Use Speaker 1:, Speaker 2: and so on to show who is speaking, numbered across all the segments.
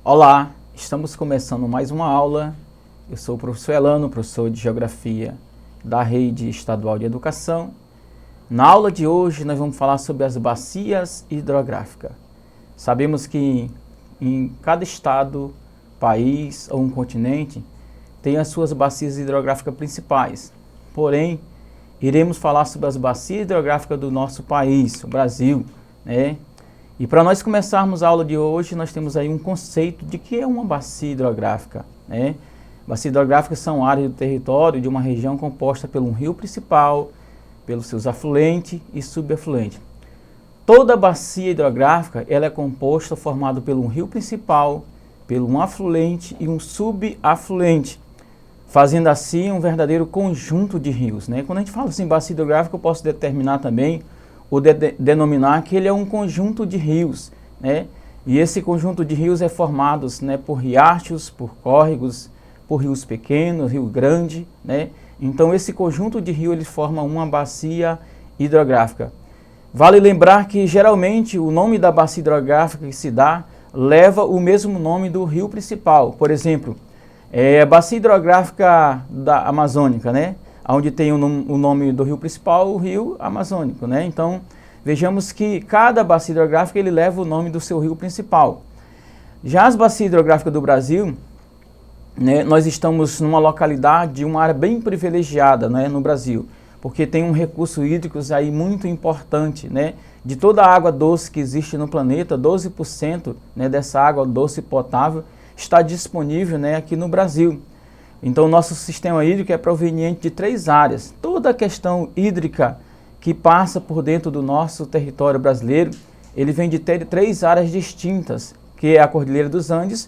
Speaker 1: Olá, estamos começando mais uma aula. Eu sou o professor Elano, professor de Geografia da Rede Estadual de Educação. Na aula de hoje nós vamos falar sobre as bacias hidrográficas. Sabemos que em cada estado, país ou um continente tem as suas bacias hidrográficas principais. Porém, iremos falar sobre as bacias hidrográficas do nosso país, o Brasil, né? E para nós começarmos a aula de hoje, nós temos aí um conceito de que é uma bacia hidrográfica, né? Bacias hidrográficas são áreas do território de uma região composta por um rio principal, pelos seus afluentes e subafluentes. Toda bacia hidrográfica ela é composta, formada por um rio principal, pelo um afluente e um subafluente, fazendo assim um verdadeiro conjunto de rios, né? Quando a gente fala assim bacia hidrográfica, eu posso determinar também ou denominar que ele é um conjunto de rios, né? E esse conjunto de rios é formado, né, por riachos, por córregos, por rios pequenos, rio grande, né? Então esse conjunto de rios ele forma uma bacia hidrográfica. Vale lembrar que geralmente o nome da bacia hidrográfica que se dá leva o mesmo nome do rio principal. Por exemplo, a bacia hidrográfica da Amazônica, né? Onde tem o nome do rio principal, o rio Amazônico, né? Então, vejamos que cada bacia hidrográfica ele leva o nome do seu rio principal. Já as bacias hidrográficas do Brasil, né, nós estamos numa localidade, uma área bem privilegiada, né, no Brasil, porque tem um recurso hídrico aí muito importante, né? De toda a água doce que existe no planeta, 12%, né, dessa água doce potável está disponível, né, aqui no Brasil. Então, o nosso sistema hídrico é proveniente de 3 áreas. Toda a questão hídrica que passa por dentro do nosso território brasileiro, ele vem de 3 áreas distintas, que é a Cordilheira dos Andes,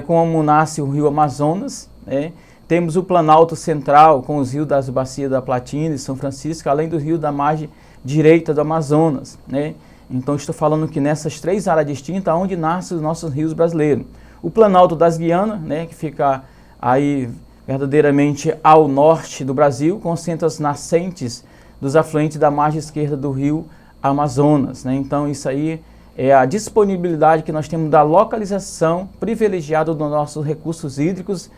Speaker 1: como nasce o rio Amazonas, né? Temos o Planalto Central, com os rios das bacias da Platina e São Francisco, além do rio da margem direita do Amazonas, né? Então, estou falando que nessas 3 áreas distintas, onde nascem os nossos rios brasileiros. O Planalto das Guianas, né, que fica aí verdadeiramente ao norte do Brasil, concentra as nascentes dos afluentes da margem esquerda do rio Amazonas, né? Então isso aí é a disponibilidade que nós temos da localização privilegiada dos nossos recursos hídricos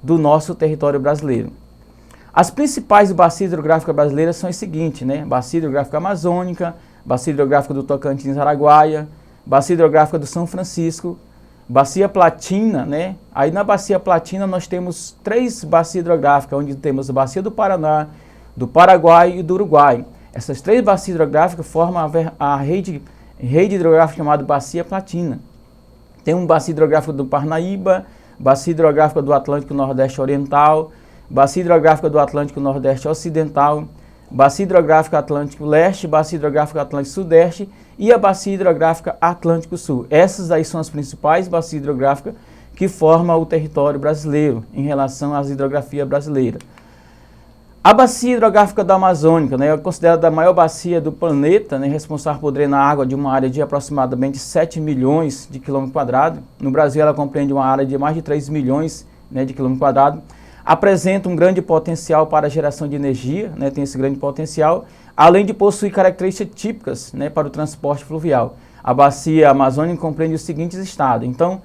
Speaker 1: do nosso território brasileiro. As principais bacias hidrográficas brasileiras são as seguintes, né? Bacia hidrográfica amazônica, bacia hidrográfica do Tocantins-Araguaia, bacia hidrográfica do São Francisco, Bacia Platina, né? Aí na Bacia Platina nós temos 3 bacias hidrográficas, onde temos a Bacia do Paraná, do Paraguai e do Uruguai. Essas 3 bacias hidrográficas formam a rede hidrográfica chamada Bacia Platina. Tem uma bacia hidrográfica do Parnaíba, bacia hidrográfica do Atlântico Nordeste Oriental, bacia hidrográfica do Atlântico Nordeste Ocidental, bacia hidrográfica Atlântico Leste, bacia hidrográfica Atlântico Sudeste e a bacia hidrográfica Atlântico Sul. Essas aí são as principais bacias hidrográficas que formam o território brasileiro em relação às hidrografias brasileiras. A bacia hidrográfica da Amazônica, né, é considerada a maior bacia do planeta, né, responsável por drenar água de uma área de aproximadamente 7 milhões de quilômetros quadrados. No Brasil ela compreende uma área de mais de 3 milhões, né, de quilômetros quadrados. Apresenta um grande potencial para a geração de energia, né, tem esse grande potencial, além de possuir características típicas, né, para o transporte fluvial. A bacia amazônica compreende os seguintes estados. Então,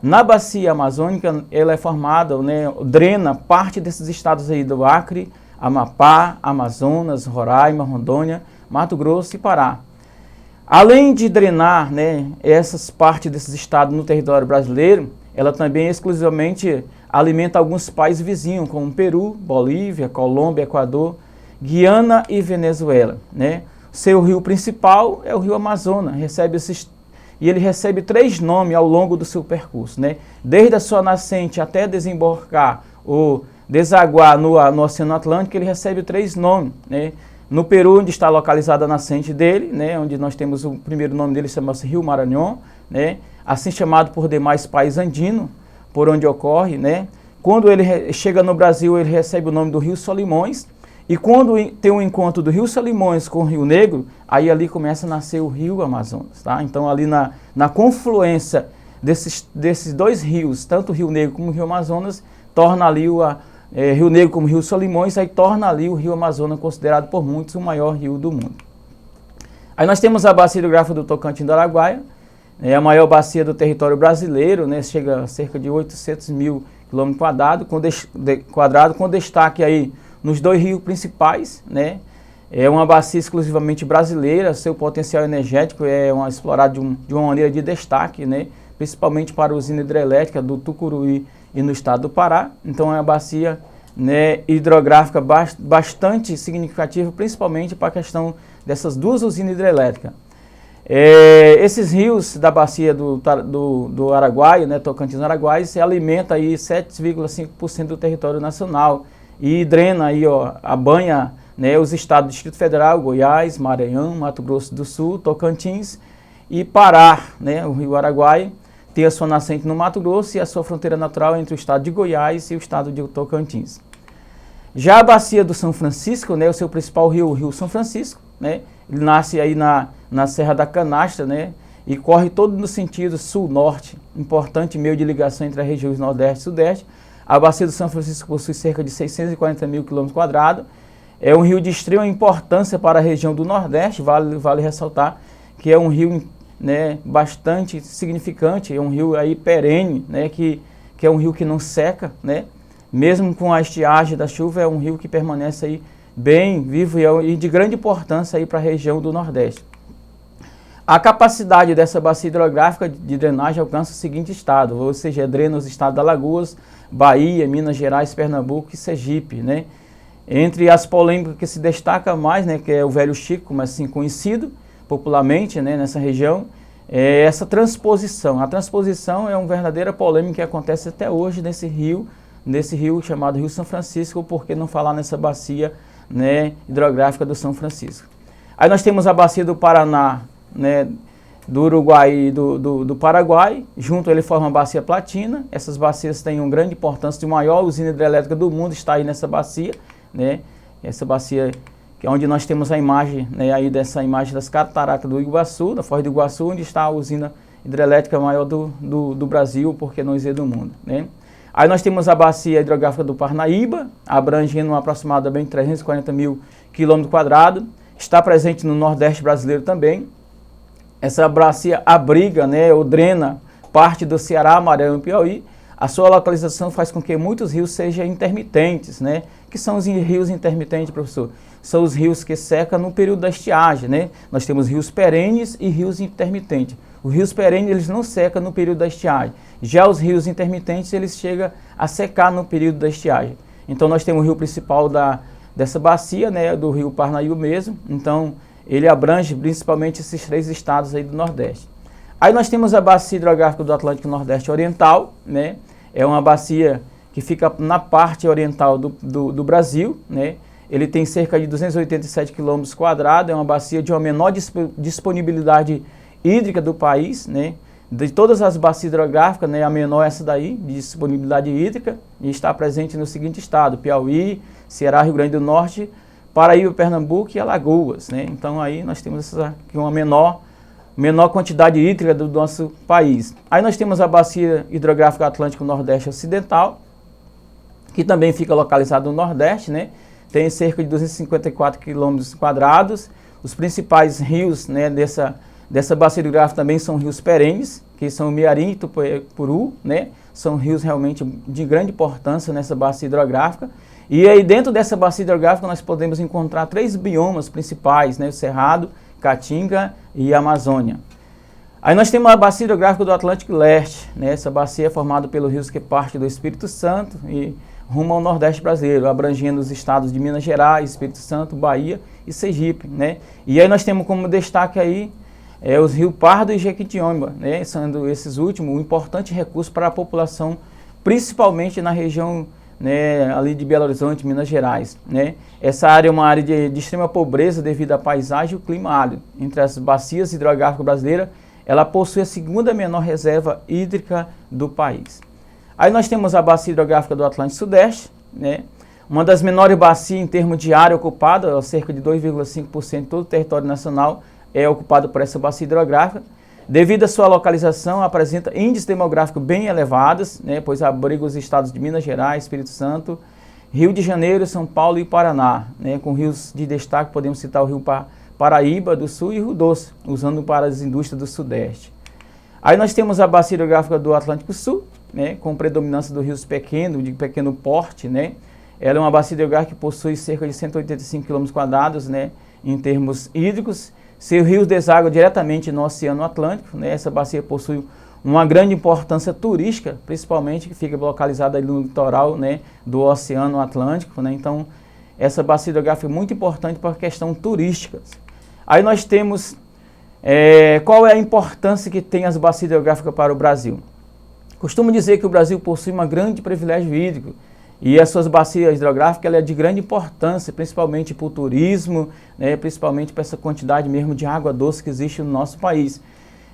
Speaker 1: na bacia amazônica, ela é formada, né, drena parte desses estados aí do Acre, Amapá, Amazonas, Roraima, Rondônia, Mato Grosso e Pará. Além de drenar, né, essas partes desses estados no território brasileiro, ela também exclusivamente alimenta alguns países vizinhos, como Peru, Bolívia, Colômbia, Equador, Guiana e Venezuela, né? Seu rio principal é o rio Amazonas, e ele recebe 3 nomes ao longo do seu percurso, né? Desde a sua nascente até desembocar ou desaguar no Oceano Atlântico, ele recebe 3 nomes, né? No Peru, onde está localizada a nascente dele, né, onde nós temos o primeiro nome dele, chama-se Rio Maranhão, né, assim chamado por demais países andinos, por onde ocorre, né. Quando ele chega no Brasil, ele recebe o nome do Rio Solimões, e quando tem um encontro do Rio Solimões com o Rio Negro, aí ali começa a nascer o Rio Amazonas, tá? Então ali na confluência desses 2 rios, tanto o Rio Negro como o Rio Amazonas, torna ali Rio Negro como Rio Solimões, aí torna ali o Rio Amazonas considerado por muitos o maior rio do mundo. Aí nós temos a bacia hidrográfica do Tocantins do Araguaia, É a maior bacia do território brasileiro, né, chega a cerca de 800 mil quilômetros quadrados, com destaque aí nos dois rios principais, né. É uma bacia exclusivamente brasileira, seu potencial energético é explorado de uma maneira de destaque, né, principalmente para a usina hidrelétrica do Tucuruí e no estado do Pará. Então é uma bacia, né, hidrográfica bastante significativa, principalmente para a questão dessas duas usinas hidrelétricas. Esses rios da bacia do Araguaia, né, Tocantins-Araguaia, se alimenta aí 7,5% do território nacional e drena aí, ó, banha, né, os estados do Distrito Federal, Goiás, Maranhão, Mato Grosso do Sul, Tocantins e Pará, né, o rio Araguaia tem a sua nascente no Mato Grosso e a sua fronteira natural entre o estado de Goiás e o estado de Tocantins. Já a bacia do São Francisco, né, o seu principal rio, o Rio São Francisco, né, ele nasce aí na Serra da Canastra, né, e corre todo no sentido sul-norte, importante meio de ligação entre as regiões Nordeste e Sudeste. A bacia do São Francisco possui cerca de 640 mil quilômetros quadrados. É um rio de extrema importância para a região do Nordeste, vale ressaltar que é um rio, né, bastante significante, é um rio aí perene, né, que é um rio que não seca, né, mesmo com a estiagem da chuva, é um rio que permanece aí bem vivo e de grande importância aí para a região do Nordeste. A capacidade dessa bacia hidrográfica de drenagem alcança o seguinte estado, ou seja, drena os estados de Alagoas, Bahia, Minas Gerais, Pernambuco e Sergipe, né. Entre as polêmicas que se destaca mais, né, que é o Velho Chico, mas assim conhecido popularmente, né, nessa região, é essa transposição. A transposição é uma verdadeira polêmica que acontece até hoje nesse rio chamado Rio São Francisco, por que não falar nessa bacia, né, hidrográfica do São Francisco. Aí nós temos a bacia do Paraná, né, do Uruguai e do Paraguai, junto ele forma a bacia Platina. Essas bacias têm uma grande importância, a maior usina hidrelétrica do mundo está aí nessa bacia, né, essa bacia que é onde nós temos a imagem, né, aí dessa imagem das cataratas do Iguaçu, da Foz do Iguaçu, onde está a usina hidrelétrica maior do Brasil, por que não dizer do mundo, né. Aí nós temos a bacia hidrográfica do Parnaíba, abrangendo aproximadamente 340 mil quilômetros quadrados, está presente no Nordeste brasileiro também. Essa bacia abriga, né, ou drena parte do Ceará, Maranhão e Piauí. A sua localização faz com que muitos rios sejam intermitentes, né? Que são os rios intermitentes, professor? São os rios que secam no período da estiagem, né? Nós temos rios perenes e rios intermitentes. Os rios perenes, eles não secam no período da estiagem. Já os rios intermitentes, eles chegam a secar no período da estiagem. Então nós temos o rio principal dessa bacia, né, do rio Parnaíba mesmo. Então ele abrange principalmente esses três estados aí do Nordeste. Aí nós temos a bacia hidrográfica do Atlântico Nordeste Oriental, né? É uma bacia que fica na parte oriental do Brasil, né? Ele tem cerca de 287 quilômetros quadrados, é uma bacia de uma menor disponibilidade hídrica do país, né? De todas as bacias hidrográficas, né, a menor é essa daí, de disponibilidade hídrica, e está presente no seguinte estado: Piauí, Ceará, Rio Grande do Norte, Paraíba, Pernambuco e Alagoas, né? Então aí nós temos aqui uma menor quantidade hídrica do nosso país. Aí nós temos a bacia hidrográfica Atlântico Nordeste Ocidental, que também fica localizado no Nordeste, né? Tem cerca de 254 quilômetros quadrados. Os principais rios, né, dessa bacia hidrográfica também são rios perenes, que são o Miarim e Itupuru, né? São rios realmente de grande importância nessa bacia hidrográfica. E aí dentro dessa bacia hidrográfica nós podemos encontrar 3 biomas principais, né? O Cerrado, Caatinga e Amazônia. Aí nós temos a bacia hidrográfica do Atlântico Leste, né? Essa bacia é formada pelos rios que partem do Espírito Santo e rumo ao Nordeste brasileiro, abrangendo os estados de Minas Gerais, Espírito Santo, Bahia e Sergipe, né? E aí nós temos como destaque aí os rios Pardo e Jequitinhonha, né? Sendo esses últimos um importante recurso para a população, principalmente na região, né, ali de Belo Horizonte, Minas Gerais, né? Essa área é uma área de extrema pobreza devido à paisagem e o clima árido. Entre as bacias hidrográficas brasileiras, ela possui a segunda menor reserva hídrica do país. Aí nós temos a bacia hidrográfica do Atlântico Sudeste, né? Uma das menores bacias em termos de área ocupada, cerca de 2,5% de todo o território nacional é ocupado por essa bacia hidrográfica. Devido à sua localização, apresenta índices demográficos bem elevados, né, pois abriga os estados de Minas Gerais, Espírito Santo, Rio de Janeiro, São Paulo e Paraná, né, com rios de destaque podemos citar o rio Paraíba do Sul e Rio Doce, usando para as indústrias do Sudeste. Aí nós temos a bacia hidrográfica do Atlântico Sul, né, com predominância dos rios pequenos, de pequeno porte, né. Ela é uma bacia hidrográfica que possui cerca de 185 km², né, em termos hídricos. Seus rios desaguam diretamente no Oceano Atlântico, né. Essa bacia possui uma grande importância turística, principalmente que fica localizada ali no litoral, né, do Oceano Atlântico, né. Então, essa bacia hidrográfica é muito importante para a questão turística. Aí nós temos qual é a importância que tem as bacias hidrográficas para o Brasil. Costumo dizer que o Brasil possui um grande privilégio hídrico e as suas bacias hidrográficas ela é de grande importância, principalmente para o turismo, né, principalmente para essa quantidade mesmo de água doce que existe no nosso país.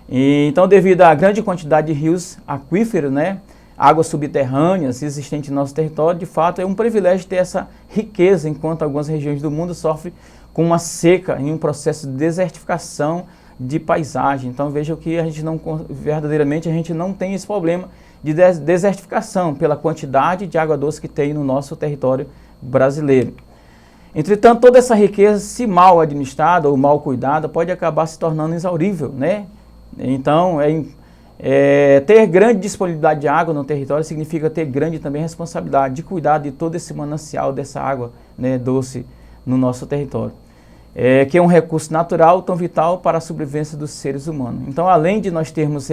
Speaker 1: Então, devido à grande quantidade de rios aquíferos, né, águas subterrâneas existentes no nosso território, de fato é um privilégio ter essa riqueza, enquanto algumas regiões do mundo sofrem com uma seca em um processo de desertificação de paisagem. Então veja que a gente não, verdadeiramente a gente não tem esse problema de desertificação pela quantidade de água doce que tem no nosso território brasileiro. Entretanto, toda essa riqueza, se mal administrada ou mal cuidada, pode acabar se tornando exaurível, né? Então, ter grande disponibilidade de água no território significa ter grande também responsabilidade de cuidar de todo esse manancial dessa água, né, doce no nosso território. Que é um recurso natural tão vital para a sobrevivência dos seres humanos. Então, além de nós termos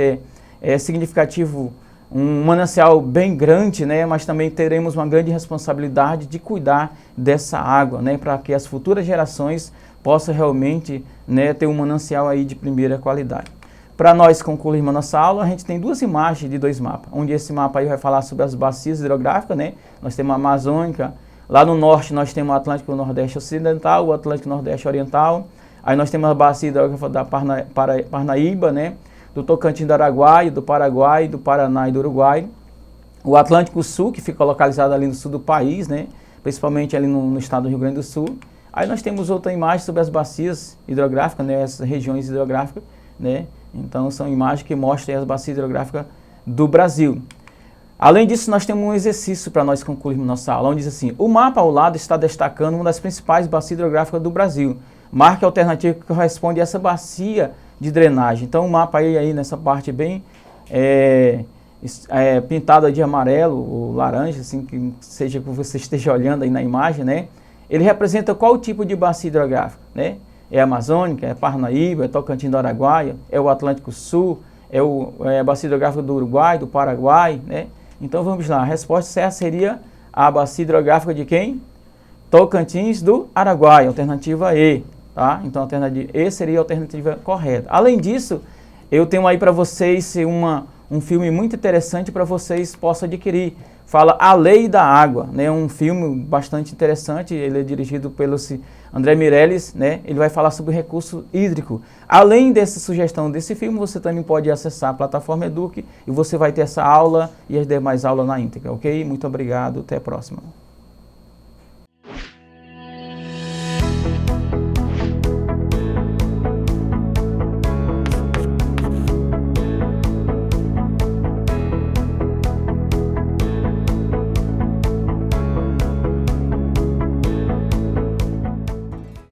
Speaker 1: significativo um manancial bem grande, né, mas também teremos uma grande responsabilidade de cuidar dessa água, né, para que as futuras gerações possam realmente, né, ter um manancial aí de primeira qualidade. Para nós concluirmos a nossa aula, a gente tem duas imagens de dois mapas, onde esse mapa aí vai falar sobre as bacias hidrográficas, né, nós temos a Amazônica. Lá no norte nós temos o Atlântico Nordeste Ocidental, o Atlântico Nordeste Oriental. Aí nós temos a bacia hidrográfica da Parnaíba, né? Do Tocantins, do Araguaia, do Paraguai, do Paraná e do Uruguai. O Atlântico Sul, que fica localizado ali no sul do país, né? Principalmente ali no estado do Rio Grande do Sul. Aí nós temos outra imagem sobre as bacias hidrográficas, né? Essas regiões hidrográficas, né? Então são imagens que mostram as bacias hidrográficas do Brasil. Além disso, nós temos um exercício para nós concluirmos nossa aula, onde diz assim: o mapa ao lado está destacando uma das principais bacias hidrográficas do Brasil. Marque a alternativa que corresponde a essa bacia de drenagem. Então, o mapa aí nessa parte bem pintado de amarelo ou laranja, assim, que seja que você esteja olhando aí na imagem, né? Ele representa qual tipo de bacia hidrográfica, né? É Amazônica, é Parnaíba, é Tocantins do Araguaia, é o Atlântico Sul, é a bacia hidrográfica do Uruguai, do Paraguai, né? Então vamos lá, a resposta certa seria a bacia hidrográfica de quem? Tocantins do Araguaia, alternativa E, tá? Então a alternativa E seria a alternativa correta. Além disso, eu tenho aí para vocês um filme muito interessante para vocês possam adquirir. Fala A Lei da Água, né? Um filme bastante interessante, ele é dirigido pelo André Meirelles, né? Ele vai falar sobre o recurso hídrico. Além dessa sugestão desse filme, você também pode acessar a plataforma Eduque e você vai ter essa aula e as demais aulas na íntegra, ok? Muito obrigado, até a próxima.